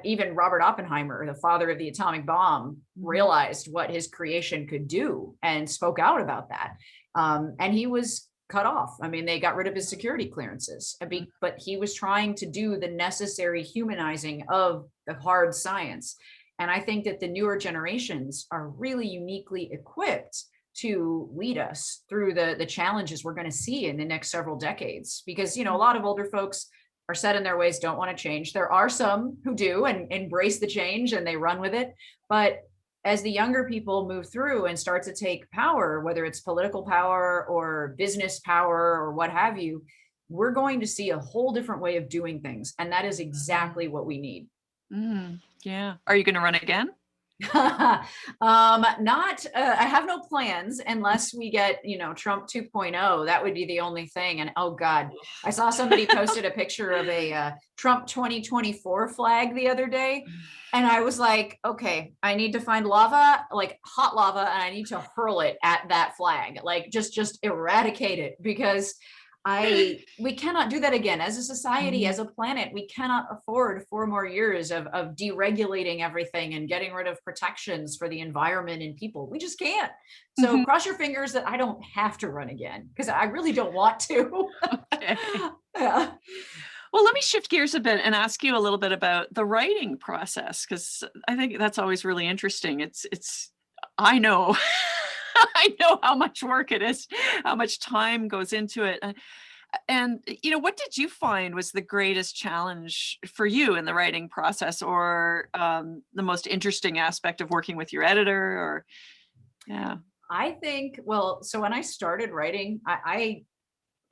even Robert Oppenheimer, the father of the atomic bomb, realized what his creation could do and spoke out about that. And he was cut off. I mean, they got rid of his security clearances, but he was trying to do the necessary humanizing of the hard science. And I think that the newer generations are really uniquely equipped to lead us through the challenges we're going to see in the next several decades. Because, a lot of older folks are set in their ways, don't want to change. There are some who do and embrace the change and they run with it. But as the younger people move through and start to take power, whether it's political power or business power or what have you, we're going to see a whole different way of doing things. And that is exactly what we need. Yeah. Are you going to run again? Not, I have no plans unless we get, Trump 2.0. That would be the only thing. And oh God, I saw somebody posted a picture of a Trump 2024 flag the other day. And I was like, okay, I need to find lava, like hot lava, and I need to hurl it at that flag, like just eradicate it, because we cannot do that again as a society, as a planet. We cannot afford 4 more years of deregulating everything and getting rid of protections for the environment and people. We just can't. So cross your fingers that I don't have to run again, because I really don't want to. Okay. Yeah. Well, let me shift gears a bit and ask you a little bit about the writing process, because I think that's always really interesting. I know, I know how much work it is, how much time goes into it. And what did you find was the greatest challenge for you in the writing process, or the most interesting aspect of working with your editor? Or, yeah. I think, well, so when I started writing,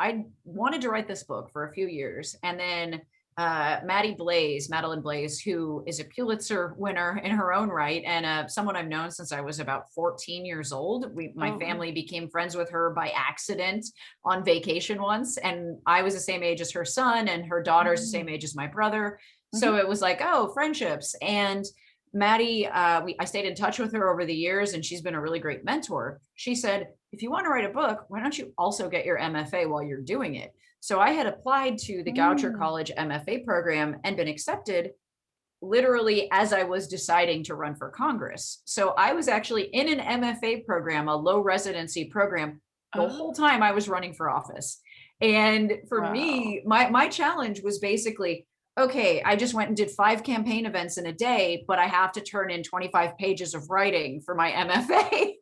I wanted to write this book for a few years, and then Madeline Blaze, who is a Pulitzer winner in her own right, and someone I've known since I was about 14 years old. My family became friends with her by accident on vacation once, and I was the same age as her son, and her daughter's the same age as my brother. So it was like, oh, friendships. And Maddie, I stayed in touch with her over the years, and she's been a really great mentor. She said, if you want to write a book, why don't you also get your MFA while you're doing it? So I had applied to the Goucher College MFA program and been accepted literally as I was deciding to run for Congress. So I was actually in an MFA program, a low residency program, the whole time I was running for office. And for me, my challenge was basically, okay, I just went and did 5 campaign events in a day, but I have to turn in 25 pages of writing for my MFA.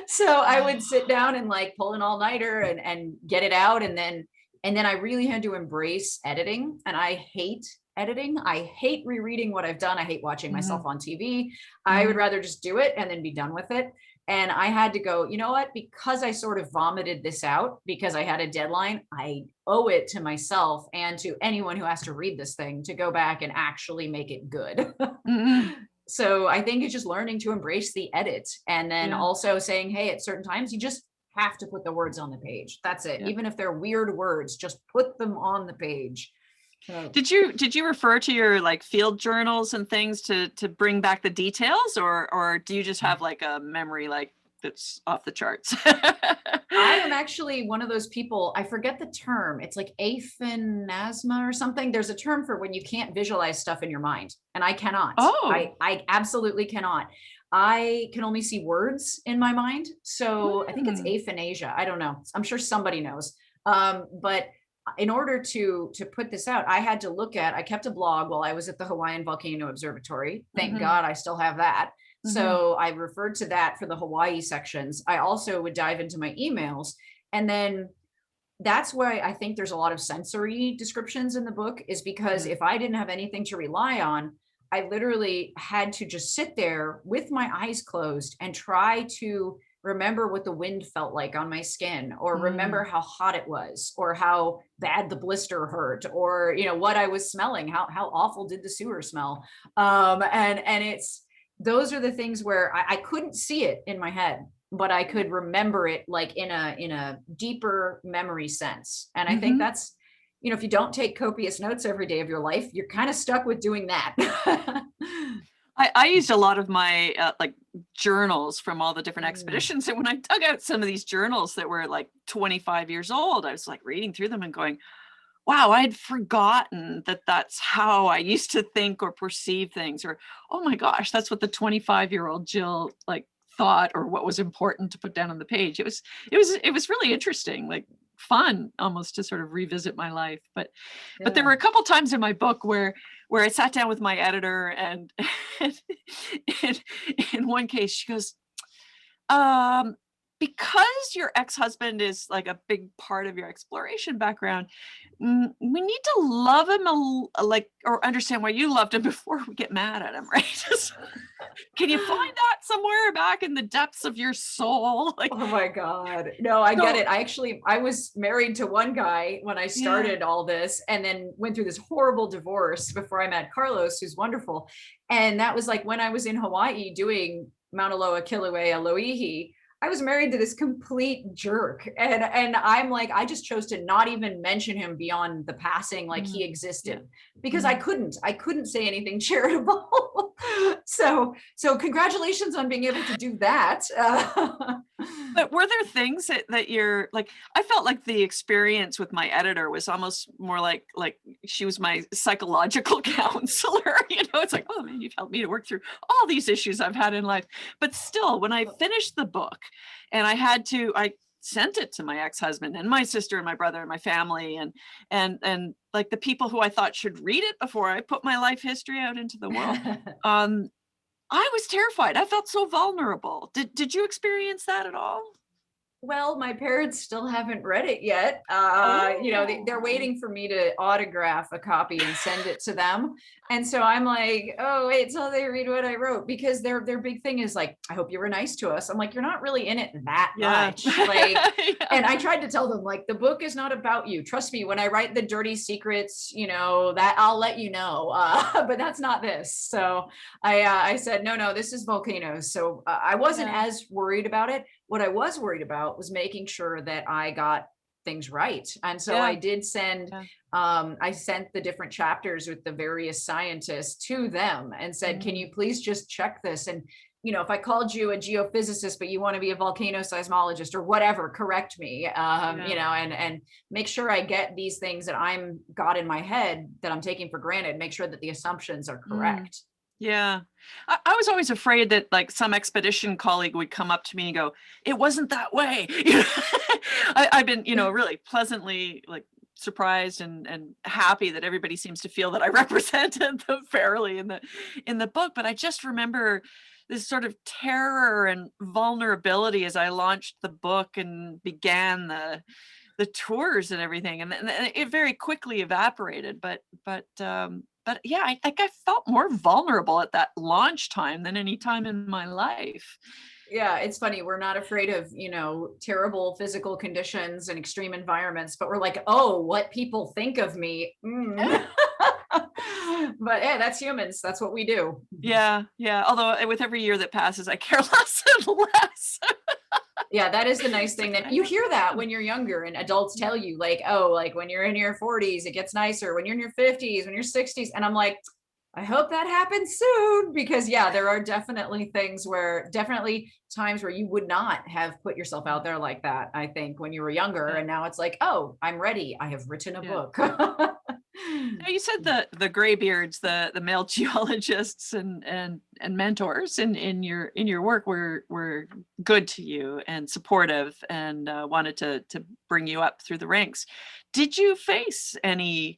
So I would sit down and like pull an all-nighter and get it out. And then I really had to embrace editing. And I hate editing. I hate rereading what I've done. I hate watching myself on TV. I would rather just do it and then be done with it. And I had to go, you know what, because I sort of vomited this out because I had a deadline, I owe it to myself and to anyone who has to read this thing to go back and actually make it good. So I think it's just learning to embrace the edit, and then also saying, hey, at certain times, you just have to put the words on the page. That's it. Even if they're weird words, just put them on the page. Did you refer to your like field journals and things to bring back the details, or do you just have like a memory like that's off the charts? I am actually one of those people, I forget the term. It's like aphanasma or something. There's a term for when you can't visualize stuff in your mind, and I cannot. I absolutely cannot. I can only see words in my mind. So I think it's aphanasia. I don't know. I'm sure somebody knows. But in order to put this out, I kept a blog while I was at the Hawaiian Volcano Observatory. Thank God I still have that. So I referred to that for the Hawaii sections. I also would dive into my emails. And then that's why I think there's a lot of sensory descriptions in the book, is because if I didn't have anything to rely on, I literally had to just sit there with my eyes closed and try to remember what the wind felt like on my skin, or remember how hot it was, or how bad the blister hurt, or, what I was smelling, how awful did the sewer smell. And those are the things where I couldn't see it in my head, but I could remember it like in a deeper memory sense. And I think that's, if you don't take copious notes every day of your life, you're kind of stuck with doing that. I used a lot of my like journals from all the different expeditions. And when I dug out some of these journals that were like 25 years old, I was like reading through them and going, wow, I'd forgotten that that's how I used to think or perceive things, or, oh my gosh, that's what the 25-year-old Jill like thought, or what was important to put down on the page. It was really interesting, like fun almost to sort of revisit my life. But there were a couple times in my book where I sat down with my editor, and in one case she goes, because your ex-husband is like a big part of your exploration background, we need to love him or understand why you loved him before we get mad at him, right? Can you find that somewhere back in the depths of your soul? Like, Oh my God. No, I get so, it. I was married to one guy when I yeah, started all this, and then went through this horrible divorce before I met Carlos, who's wonderful. And that was like when I was in Hawaii doing Mauna Loa, Kilauea, Loihi. I was married to this complete jerk. And I'm like, I just chose to not even mention him beyond the passing, like he yeah, existed, because mhm. I couldn't say anything charitable. So congratulations on being able to do that. But were there things that you're like, I felt like the experience with my editor was almost more like she was my psychological counselor. It's like, oh man, you've helped me to work through all these issues I've had in life. But still, when I finished the book and I sent it to my ex-husband and my sister and my brother and my family and like the people who I thought should read it before I put my life history out into the world. Um, I was terrified. I felt so vulnerable. Did you experience that at all? Well, my parents still haven't read it yet. They're Oh. waiting for me to autograph a copy and send it to them. And so I'm like, oh, wait till they read what I wrote, because their big thing is like, I hope you were nice to us. I'm like, you're not really in it that Yeah. much. Like, Yeah. and I tried to tell them, like, the book is not about you. Trust me, when I write the dirty secrets, that I'll let you know. But that's not this. So I said, no, this is volcanoes. So I wasn't Yeah. as worried about it. What I was worried about was making sure that I got things right. And so Yeah. I did send, Yeah. I sent the different chapters with the various scientists to them and said, can Mm. you please just check this? And, if I called you a geophysicist, but you want to be a volcano seismologist or whatever, correct me, Yeah. and make sure I get these things that I'm got in my head that I'm taking for granted, make sure that the assumptions are Mm. correct. Yeah. I was always afraid that like some expedition colleague would come up to me and go, it wasn't that way. I've been, really pleasantly like surprised and happy that everybody seems to feel that I represented them fairly in the book. But I just remember this sort of terror and vulnerability as I launched the book and began the tours and everything, and it very quickly evaporated. But yeah, I think I felt more vulnerable at that launch time than any time in my life. Yeah, it's funny. We're not afraid of, terrible physical conditions and extreme environments, but we're like, oh, what people think of me. Mm. But yeah, that's humans. That's what we do. Yeah, yeah. Although with every year that passes, I care less and less. Yeah, that is the nice It's thing like that I you know hear who I that am. when you're younger and adults tell you, like, oh, like when you're in your 40s, it gets nicer. When you're in your 50s, when you're 60s. And I'm like, I hope that happens soon, because yeah, there are definitely definitely times where you would not have put yourself out there like that, I think, when you were younger. Yeah, And now it's like, oh, I'm ready. I have written a yeah. book. Now you said the graybeards, the male geologists and mentors in your work were good to you and supportive and wanted to bring you up through the ranks. Did you face any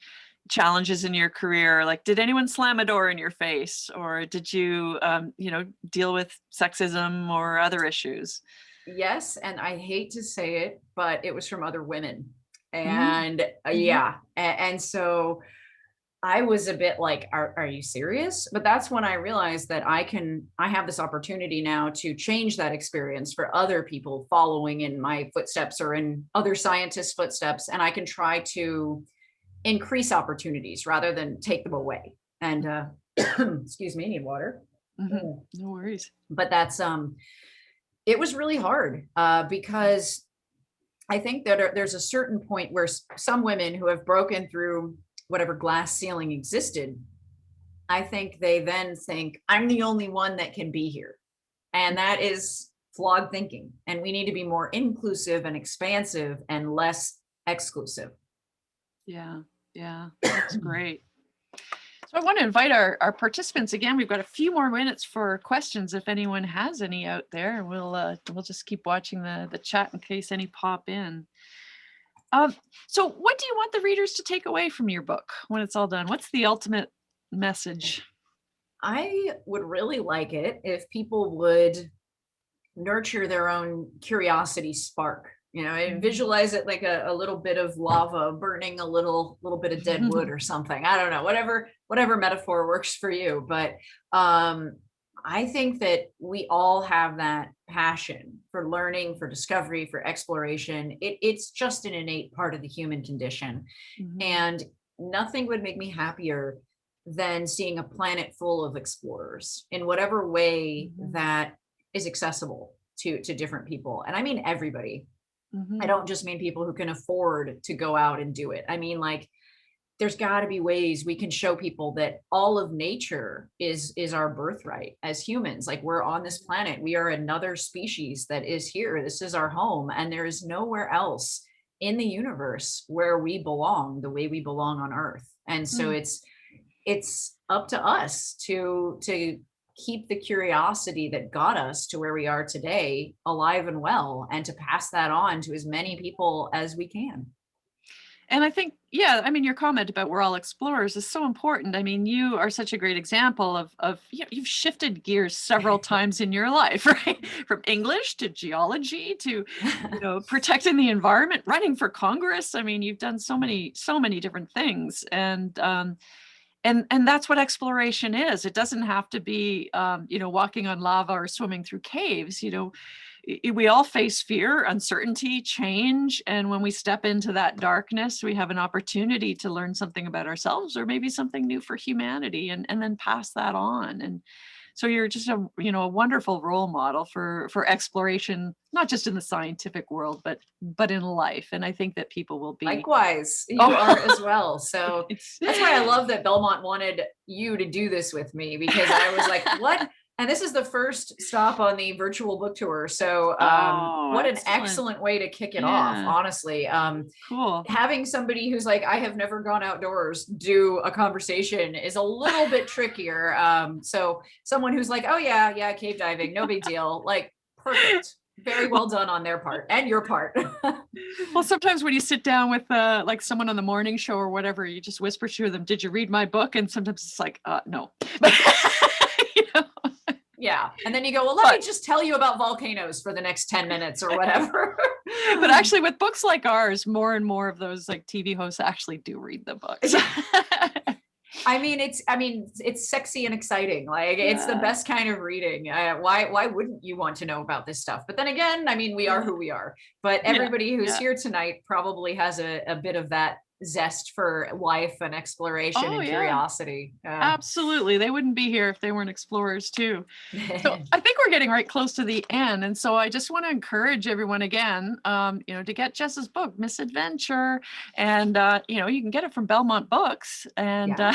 challenges in your career? Like, did anyone slam a door in your face, or did you deal with sexism or other issues? Yes, and I hate to say it, but it was from other women. Mm, And mhm. yeah, and so I was a bit like, are you serious? But that's when I realized that I have this opportunity now to change that experience for other people following in my footsteps or in other scientists' footsteps. And I can try to increase opportunities rather than take them away. And excuse me, I need water. Mhm. Mm. No worries. But it was really hard because I think that there's a certain point where some women who have broken through whatever glass ceiling existed, I think they then think, I'm the only one that can be here. And that is flawed thinking. And we need to be more inclusive and expansive and less exclusive. Yeah, yeah, that's great. So I want to invite our participants again. We've got a few more minutes for questions if anyone has any out there. We'll just keep watching the chat in case any pop in. Um, so what do you want the readers to take away from your book when it's all done? What's the ultimate message? I would really like it if people would nurture their own curiosity spark, and Mhm. visualize it like a little bit of lava burning a little bit of dead wood or something. I don't know, whatever metaphor works for you. But I think that we all have that passion for learning, for discovery, for exploration. It's just an innate part of the human condition. Mhm. And nothing would make me happier than seeing a planet full of explorers in whatever way Mhm. that is accessible to different people. And I mean everybody. I Mhm. don't just mean people who can afford to go out and do it. I mean, like, there's got to be ways we can show people that all of nature is our birthright as humans. Like, we're on this planet, we are another species that is here, this is our home, and there is nowhere else in the universe where we belong the way we belong on earth. And so Mm. it's up to us to keep the curiosity that got us to where we are today alive and well, and to pass that on to as many people as we can. And I think, yeah, I mean, your comment about we're all explorers is so important. I mean, you are such a great example of you've shifted gears several times in your life, right? From English to geology to, protecting the environment, running for Congress. I mean, you've done so many different things, and that's what exploration is. It doesn't have to be, walking on lava or swimming through caves. We all face fear, uncertainty, change. And when we step into that darkness, we have an opportunity to learn something about ourselves or maybe something new for humanity, and then pass that on. And so you're just a wonderful role model for exploration, not just in the scientific world, but in life. And I think that people will be, Likewise, you are oh, as well. So it's, that's why I love that Belmont wanted you to do this with me, because I was like, what? And this is the first stop on the virtual book tour. So oh, what an excellent. excellent way to kick it off, Yeah, honestly. cool. Having somebody who's like, I have never gone outdoors, do a conversation is a little bit trickier. So someone who's like, oh yeah, cave diving, no big deal. Like, perfect. Very well done on their part and your part. Well, sometimes when you sit down with like someone on the morning show or whatever, you just whisper to them, "Did you read my book?" And sometimes it's like, "No." You know? Yeah. And then you go, well, let me But just tell you about volcanoes for the next 10 minutes or whatever. but actually, with books like ours, more and more of those like TV hosts actually do read the books. I mean, it's sexy and exciting. Like, it's the Yeah, best kind of reading. Why wouldn't you want to know about this stuff? But then again, I mean, we are yeah, who we are. But yeah, everybody who's yeah. here tonight probably has a bit of that zest for life and exploration Oh, and yeah. curiosity. Absolutely. They wouldn't be here if they weren't explorers too. So I think we're getting right close to the end. And so I just want to encourage everyone again, to get Jess's book, Misadventure. And, you can get it from Belmont Books. And, Yeah.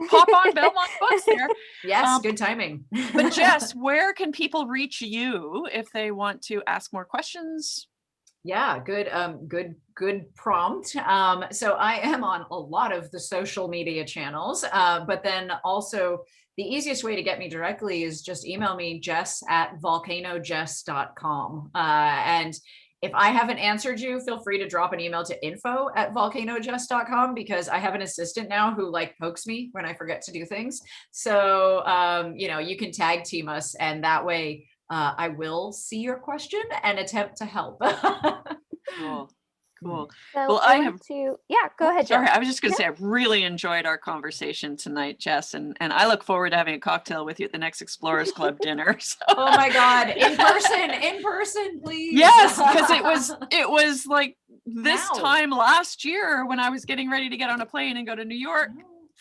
pop on Belmont Books there. Yes, Um, good timing. but Jess, where can people reach you if they want to ask more questions? Yeah, good prompt. So I am on a lot of the social media channels, but then also the easiest way to get me directly is just email me, jess@volcanojess.com. And if I haven't answered you, feel free to drop an email to info@volcanojess.com, because I have an assistant now who like pokes me when I forget to do things. So you can tag team us, and that way I will see your question and attempt to help. Cool. Cool. So Well, I I like have to, yeah, go ahead, sorry, Jill. I was just going to No, say I've really enjoyed our conversation tonight, Jess, and I look forward to having a cocktail with you at the next Explorers Club dinner. So Oh my God, in person, please. yes, because it was like this Now. time last year when I was getting ready to get on a plane and go to New York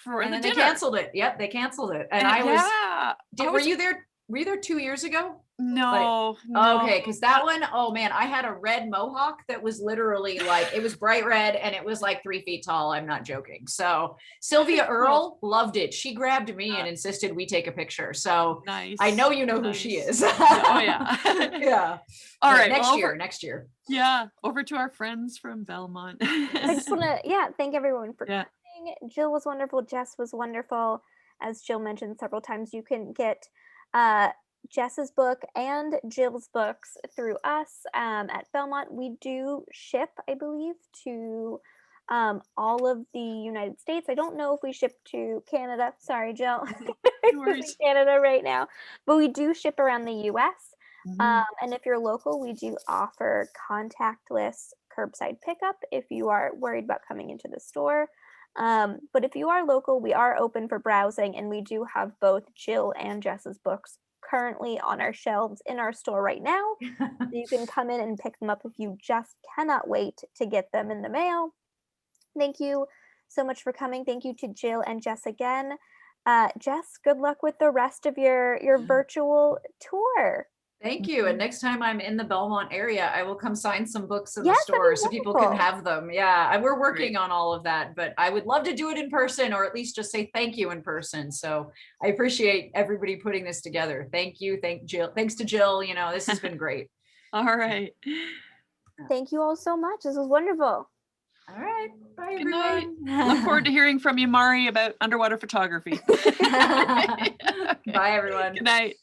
for And the then they dinner. canceled it. Yep, they canceled it. And And I was, yeah, I were was you there? Were you there 2 years ago? Like, no, no. okay, because that one, oh man, I had a red mohawk that was literally like, it was bright red and it was like 3 feet tall. I'm not joking. So Sylvia Cool. Earle loved it. She grabbed me and insisted we take a picture. So I know Nice. you know who she Nice. is. Yeah, oh yeah. Yeah. All But right. next Well, year, next year. yeah, over to our friends from Belmont. I just want to, yeah, thank everyone for Yeah. coming. Jill was wonderful. Jess was wonderful. As Jill mentioned several times, you can get uh, Jess's book and Jill's books through us at Belmont. We do ship, I believe, to all of the United States. I don't know if we ship to Canada. Sorry, Jill. No I'm in worries. Canada right now. But we do ship around the US. Mhm. And if you're local, we do offer contactless curbside pickup if you are worried about coming into the store. But if you are local, we are open for browsing, and we do have both Jill and Jess's books currently on our shelves in our store right now. So you can come in and pick them up if you just cannot wait to get them in the mail. Thank you so much for coming. Thank you to Jill and Jess again. Jess, good luck with the rest of your virtual tour. Thank you. And next time I'm in the Belmont area, I will come sign some books in Yes, the that'd store be so people can wonderful. have them. Yeah, and we're working Great. on all of that, but I would love to do it in person, or at least just say thank you in person. So I appreciate everybody putting this together. Thank you. Thanks to Jill. You know, this has been great. All right. Thank you all so much. This was wonderful. All right. Bye, Good night. everyone. Look forward to hearing from you, Mari, about underwater photography. Bye, everyone. Good night.